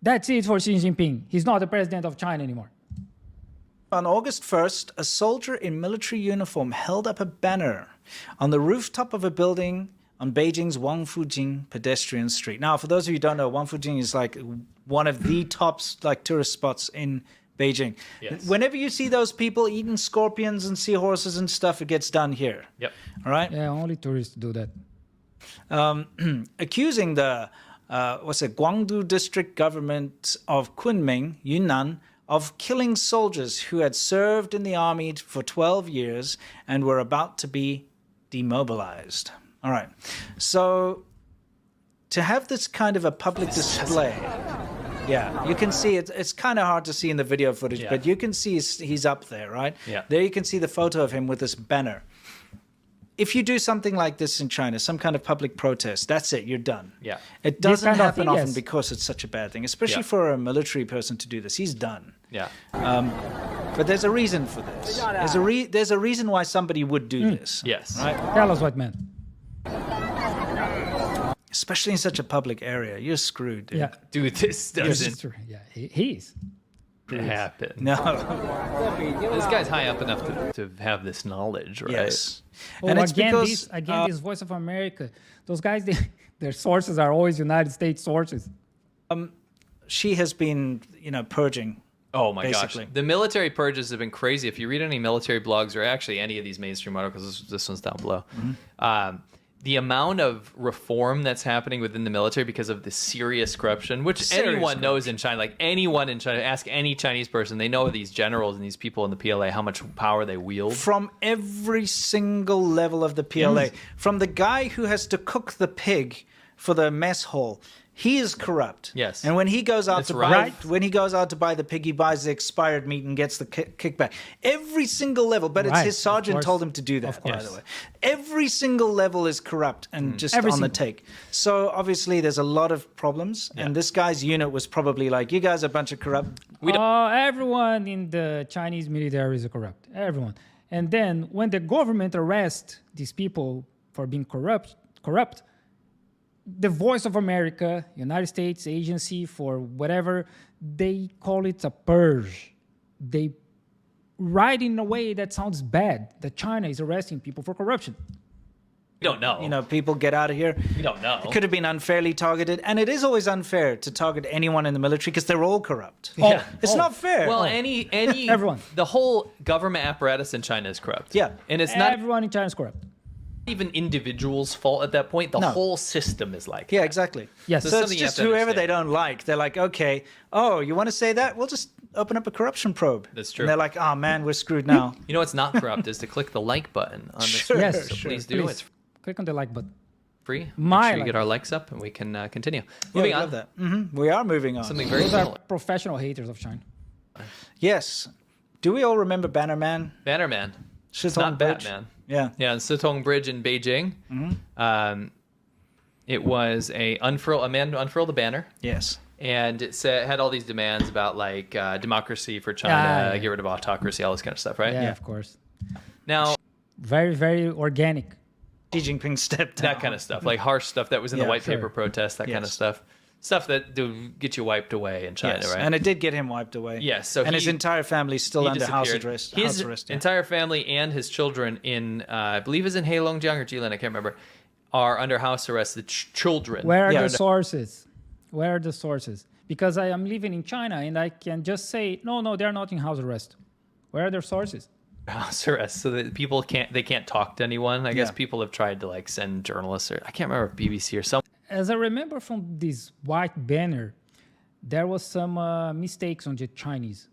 That's it for Xi Jinping. He's not the president of China anymore. On August 1st, a soldier in military uniform held up a banner on the rooftop of a building on Beijing's Wangfujing pedestrian street. Now, for those of you who don't know, Wangfujing is like one of the top like tourist spots in Beijing. Yes. Whenever you see those people eating scorpions and seahorses and stuff, it gets done here. Yep. All right? Yeah, only tourists do that. Accusing the Guangdong district government of Kunming, Yunnan, of killing soldiers who had served in the army for 12 years and were about to be demobilized. All right. So to have this kind of a public display, yeah, you can see it's kind of hard to see in the video footage, but you can see he's up there, right? Yeah. There you can see the photo of him with this banner. If you do something like this in China, some kind of public protest, that's it, you're done. Yeah. It doesn't kind of happen thing, often yes. because it's such a bad thing, especially Yeah. for a military person to do this. He's done. Yeah. But there's a reason for this. There's a reason why somebody would do this. Yes. Right? Tell us, white man. Especially in such a public area. You're screwed, dude. Yeah. Dude, this doesn't Yeah, he is. happen. No. This guy's high up enough to have this knowledge, right? Yes. Oh, And it's again, because this Voice of America. Those guys, their sources are always United States sources. she has been, purging. Oh my Basically. gosh. The military purges have been crazy. If you read any military blogs or actually any of these mainstream articles, this one's down below. The amount of reform that's happening within the military because of the serious corruption, which anyone knows in China, like anyone in China, ask any Chinese person, they know these generals and these people in the PLA, how much power they wield. From every single level of the PLA, from the guy who has to cook the pig for the mess hall, he is corrupt. Yes. And when he goes out That's when he goes out to buy the pig, he buys the expired meat and gets the kickback. Every single level, but it's Right, his of sergeant course. told him to do that, Of by course. the way. Every single level is corrupt and just Every on the single- take. So obviously there's a lot of problems, and this guy's unit was probably like, you guys are a bunch of corrupt. Everyone in the Chinese military is corrupt. Everyone. And then when the government arrests these people for being corrupt, the Voice of America, United States agency for whatever, they call it a purge. They write in a way that sounds bad, that China is arresting people for corruption. We don't know. People get out of here. We don't know. It could have been unfairly targeted, and it is always unfair to target anyone in the military because they're all corrupt. Yeah. It's not fair. Well, any Everyone. The whole government apparatus in China is corrupt. Yeah. And it's not Everyone in China is corrupt. even individuals' fault at that point. The No. whole system is like yeah, that. exactly. Yes. So So it's something you just have to whoever understand. they don't like. They're like, okay, oh, you want to say that? We'll just open up a corruption probe. That's true. And they're like, oh man, we're screwed now. You know what's not corrupt is to click the like button on the Sure, screen. Yes, So sure. please do. Please. It's Click on the like button. free. My Make sure you like get our likes up and we can continue. Yeah, Moving we on. love that. We are moving on. Something very Those are similar. professional haters of China. Yes. Do we all remember Bannerman? Bannerman. Shitong Not Bridge? Batman. Yeah. Yeah, the Sitong Bridge in Beijing. It was a man unfurled a banner, Yes. and it had all these demands about like democracy for China, Yeah. get rid of autocracy, all this kind of stuff, right? Yeah, of course. Now Very, very organic. Xi Jinping stepped down. that kind of stuff, like harsh stuff that was in the Yeah, white sure. paper protest, that kind of Yes. stuff that do get you wiped away in China, Yes. right? And it did get him wiped away. Yes, so and his he- entire family's still He under house disappeared. arrest. His house arrest, yeah. entire family and his children in, I believe, is in Heilongjiang or Jilin, I can't remember, are under house arrest. The children. Where are Yeah. the sources? Where are the sources? Because I am living in China and I can just say, no, they're not in house arrest. Where are their sources? House arrest, so that people can't talk to anyone. I guess Yeah. people have tried to like send journalists, or I can't remember if BBC or something. As I remember from this white banner, there was some mistakes on the Chinese.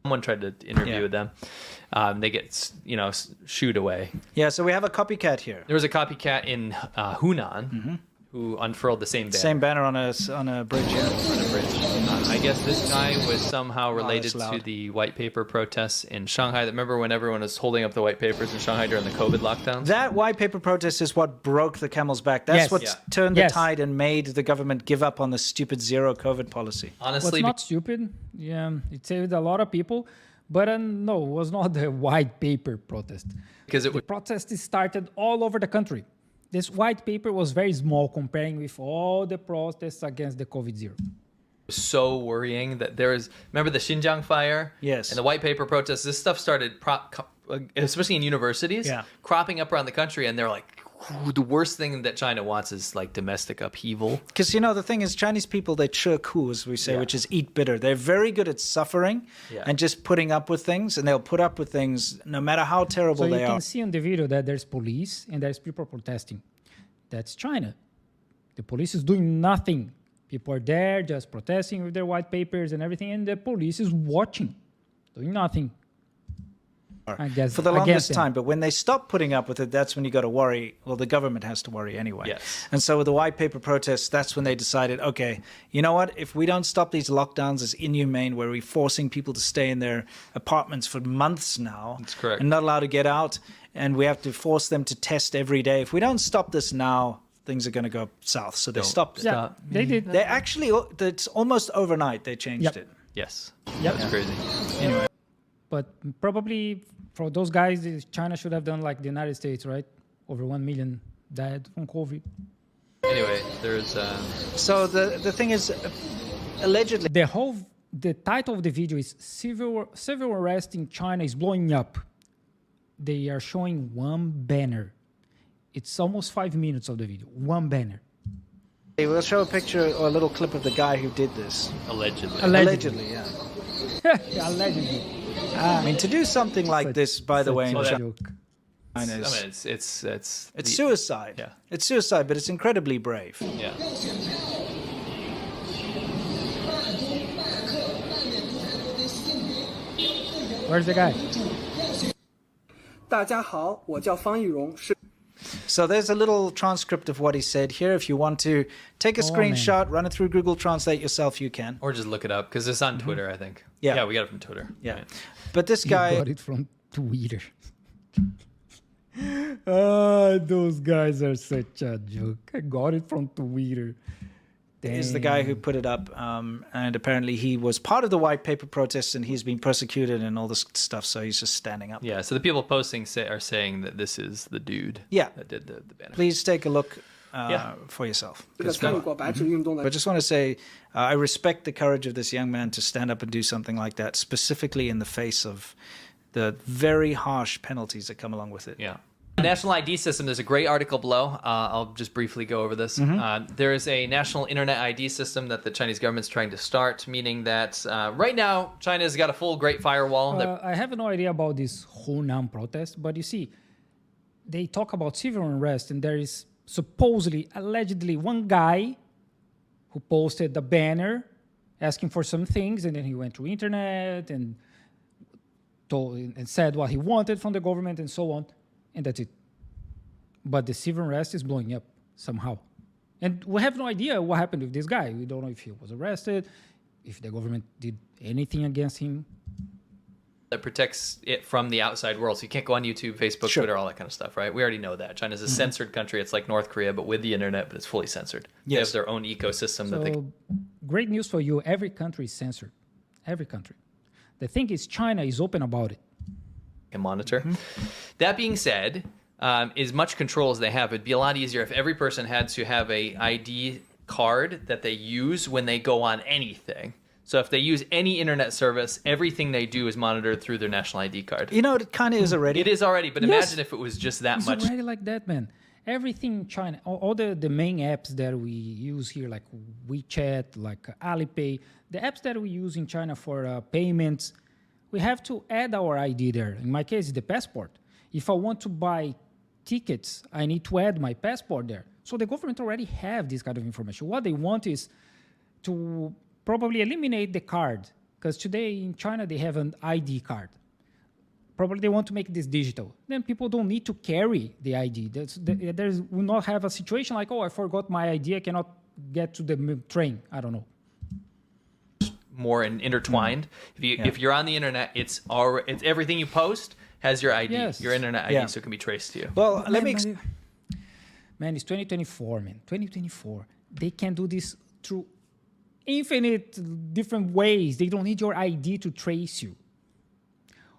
Someone tried to interview Yeah. with them. They get shooed away. Yeah, so we have a copycat here. There was a copycat in Hunan who unfurled the same banner Same banner on a bridge, yeah. on a bridge. I guess this guy was somehow related that's to loud. the white paper protests in Shanghai. Remember when everyone was holding up the white papers in Shanghai during the COVID lockdowns? That white paper protest is what broke the camel's back. That's Yes. what Yeah. turned the Yes. tide and made the government give up on the stupid zero COVID policy. Honestly, Was not stupid. Yeah, it saved a lot of people. But no, it was not the white paper protest. because it The was protest started all over the country. this white paper was very small comparing with all the protests against the COVID-0. So worrying that there is, remember the Xinjiang fire? Yes. And the white paper protests, this stuff started, especially in universities, cropping up around the country, and they're like, the worst thing that China wants is like domestic upheaval. Because, the thing is, Chinese people, they 吃苦, as we say, which is eat bitter. They're very good at suffering and just putting up with things, and they'll put up with things no matter how terrible So they you are. can see on the video that there's police and there's people protesting. That's China. The police is doing nothing. People are there just protesting with their white papers and everything, and the police is watching, doing nothing. I guess For the longest against them. time, but when they stop putting up with it, that's when you got to worry. Well, the government has to worry anyway. Yes. And so with the white paper protests, that's when they decided, okay, you know what? If we don't stop these lockdowns as inhumane, where we're forcing people to stay in their apartments for months now, That's correct. and not allowed to get out, and we have to force them to test every day. If we don't stop this now, things are going to go south. So they stopped it. Yeah, they did. They actually, it's almost overnight they changed it. Yes. Yep. That's crazy. Anyway. But probably for those guys, China should have done like the United States, right? Over 1 million died from COVID. Anyway, there's... So the thing is, allegedly... The title of the video is Civil Unrest in China is blowing up. They are showing one banner. It's almost 5 minutes of the video. One banner. We'll show a picture or a little clip of the guy who did this. Allegedly. Allegedly, yeah. Allegedly. I mean, to do something like this, by the way, in Such a China joke. is... It's It's suicide. Yeah. It's suicide, but it's incredibly brave. Yeah. Where's the guy? 大家好，我叫方玉荣，是 So there's a little transcript of what he said here. If you want to take a screenshot, run it through Google Translate yourself, you can. Or just look it up, because it's on Twitter, I think. Yeah. Yeah, we got it from Twitter. Yeah. Right. But this You guy... got it from Twitter. Those guys are such a joke. I got it from Twitter. is the guy who put it up, and apparently he was part of the white paper protests, and he's been persecuted and all this stuff, so he's just standing up. Yeah, so the people posting are saying that this is the dude that did the banner. Please take a look for yourself. 这个参与过白纸运动的 But I just want to say, I respect the courage of this young man to stand up and do something like that, specifically in the face of the very harsh penalties that come along with it. Yeah. The national ID system, there's a great article below. I'll just briefly go over this. There is a national internet ID system that the Chinese government's trying to start, meaning that right now, China's got a full Great Firewall. I have no idea about this Hunan protest, but you see, they talk about civil unrest, and there is supposedly, allegedly, one guy who posted the banner asking for some things, and then he went to internet and said what he wanted from the government and so on. And that's it. But the civil unrest is blowing up somehow. And we have no idea what happened with this guy. We don't know if he was arrested, if the government did anything against him. That protects it from the outside world. So you can't go on YouTube, Facebook, Twitter, all that kind of stuff, right? We already know that. China's a censored country. It's like North Korea, but with the internet, but it's fully censored. They have their own ecosystem. So, great news for you. Every country is censored. Every country. The thing is, China is open about it. Can monitor. That being said, as much control as they have, it'd be a lot easier if every person had to have a ID card that they use when they go on anything. So if they use any internet service, everything they do is monitored through their national ID card. You know, it kind of is already. It is already, but imagine if it was just that It's much. already like that, man. Everything in China, all the main apps that we use here, like WeChat, like Alipay, the apps that we use in China for payments, we have to add our ID there. In my case, it's the passport. If I want to buy tickets, I need to add my passport there. So the government already have this kind of information. What they want is to probably eliminate the card, because today in China they have an ID card. Probably they want to make this digital. Then people don't need to carry the ID. There's will not have a situation like, oh, I forgot my ID, I cannot get to the train. I don't know. More intertwined. If you're on the internet, it's everything you post has your ID, your internet ID, so it can be traced to you. Well, let me... Man, it's 2024, man. 2024. They can do this through infinite different ways. They don't need your ID to trace you.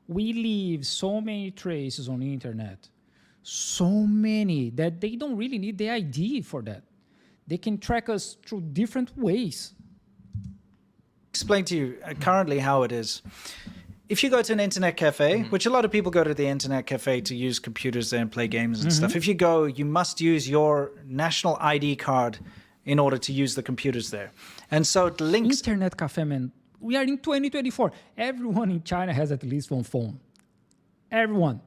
We leave so many traces on the internet So many that they don't really need the ID for that. They can track us through different ways. Explain to you currently how it is. If you go to an internet cafe, which a lot of people go to the internet cafe to use computers there and play games and stuff. If you go, you must use your national ID card in order to use the computers there. And so it links. Internet cafe, man. We are in 2024. Everyone in China has at least one phone. Everyone.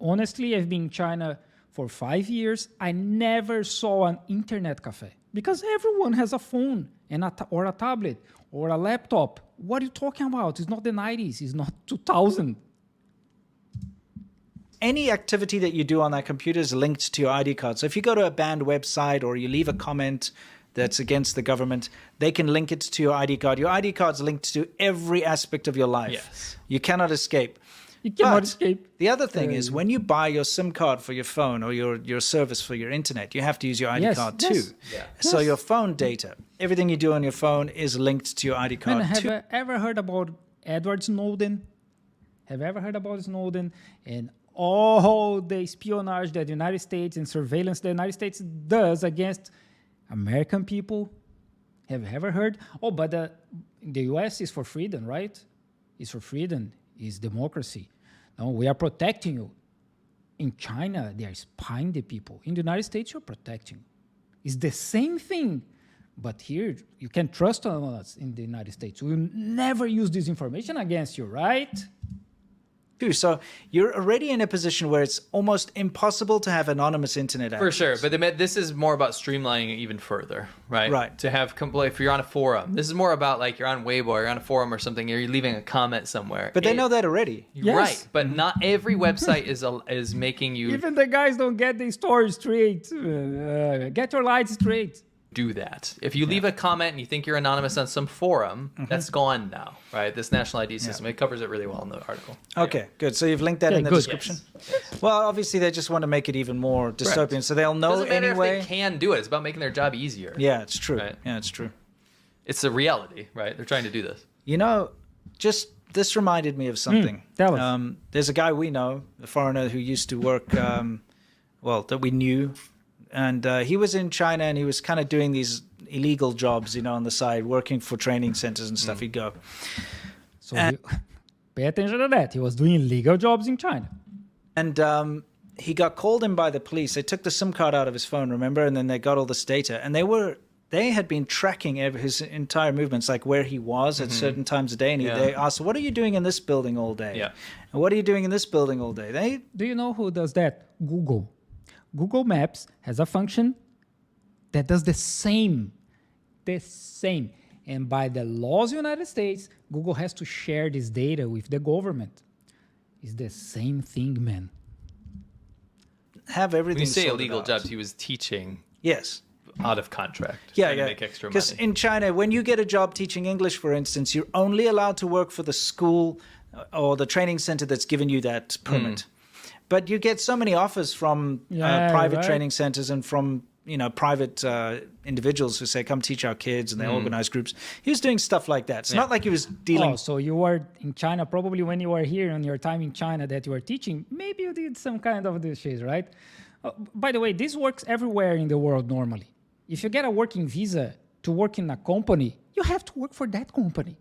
Honestly, I've been in China for 5 years. I never saw an internet cafe because everyone has a phone and or a tablet or a laptop. What are you talking about? It's not the 90s. It's not 2000. Any activity that you do on that computer is linked to your ID card. So if you go to a banned website or you leave a comment that's against the government, they can link it to your ID card. Your ID card's linked to every aspect of your life. Yes. You cannot escape. You cannot But escape. the other thing is when you buy your SIM card for your phone or your service for your internet, you have to use your ID Yes, card yes. too. Yeah. So Yes. your phone data, everything you do on your phone is linked to your ID card Man, have too. you ever heard about Edward Snowden? Have you ever heard about Snowden and all the espionage that the United States and surveillance the United States does against American people? Have you ever heard? Oh, but the U.S. is for freedom, right? It's for freedom. It's democracy. No, we are protecting you. In China, they are spying the people. In the United States, you're protecting. It's the same thing. But here, you can trust on us in the United States. We will never use this information against you, right? Too. So you're already in a position where it's almost impossible to have anonymous internet access. For sure, but this is more about streamlining it even further, right? Right. To have if you're on a forum, this is more about like you're on Weibo, or you're on a forum or something, or you're leaving a comment somewhere. But they know that already. Yes. Right, but not every website is making you Even the guys don't get the story straight. Get your lights straight. do that. If you leave a comment and you think you're anonymous on some forum, that's gone now, right? This national ID system, it covers it really well in the article. Okay, good. So you've linked that Okay, in the good. description? Well, obviously they just want to make it even more dystopian, so they'll know Doesn't matter anyway. if they can do it. It's about making their job easier. Yeah, it's true. Right. Yeah, it's true. It's a reality, right? They're trying to do this. You know, just this reminded me of something. tell us. There's a guy we know, a foreigner who used to work, that we knew, and he was in China and he was kind of doing these illegal jobs, on the side, working for training centers and stuff. He'd go. So pay attention to that. He was doing illegal jobs in China. And he got called in by the police. They took the SIM card out of his phone, remember? And then they got all this data. And they had been tracking his entire movements, like where he was at certain times a day. And they asked, what are you doing in this building all day? Yeah. And what are you doing in this building all day? Do you know who does that? Google. Google Maps has a function that does the same. The same. And by the laws of the United States, Google has to share this data with the government. It's the same thing, man. Have everything When you say sorted illegal out. jobs, he was teaching Yes. out of contract. Yeah, trying yeah. to make extra Because money. in China, when you get a job teaching English, for instance, you're only allowed to work for the school or the training center that's given you that permit. But you get so many offers from Yeah, private right. training centers and from private individuals who say, "Come teach our kids," and they organize groups. He was doing stuff like that. It's not like he was dealing. Oh, so you were in China, probably when you were here on your time in China that you were teaching, maybe you did some kind of this shit, right? By the way, this works everywhere in the world normally. If you get a working visa to work in a company, you have to work for that company,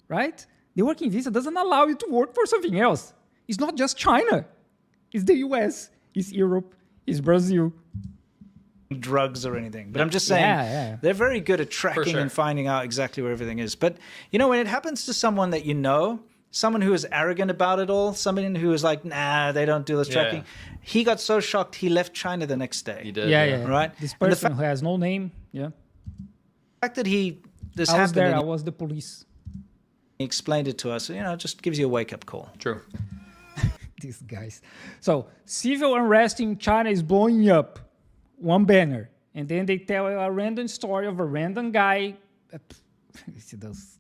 right? The working visa doesn't allow you to work for something else. It's not just China. It's the US, it's Europe, it's Brazil. drugs or anything. But I'm just saying Yeah. they're very good at tracking sure. and finding out exactly where everything is. But, when it happens to someone that someone who is arrogant about it all, someone who is like, nah, they don't do this Yeah. tracking. He got so shocked he left China the next day. He did. Yeah. Right? This And the person who has no name, yeah. The fact that this I was happened there, and I was the police. he explained it to us, just gives you a wake-up call. True. These guys. So, civil unrest in China is blowing up. One banner. And then they tell a random story of a random guy. See those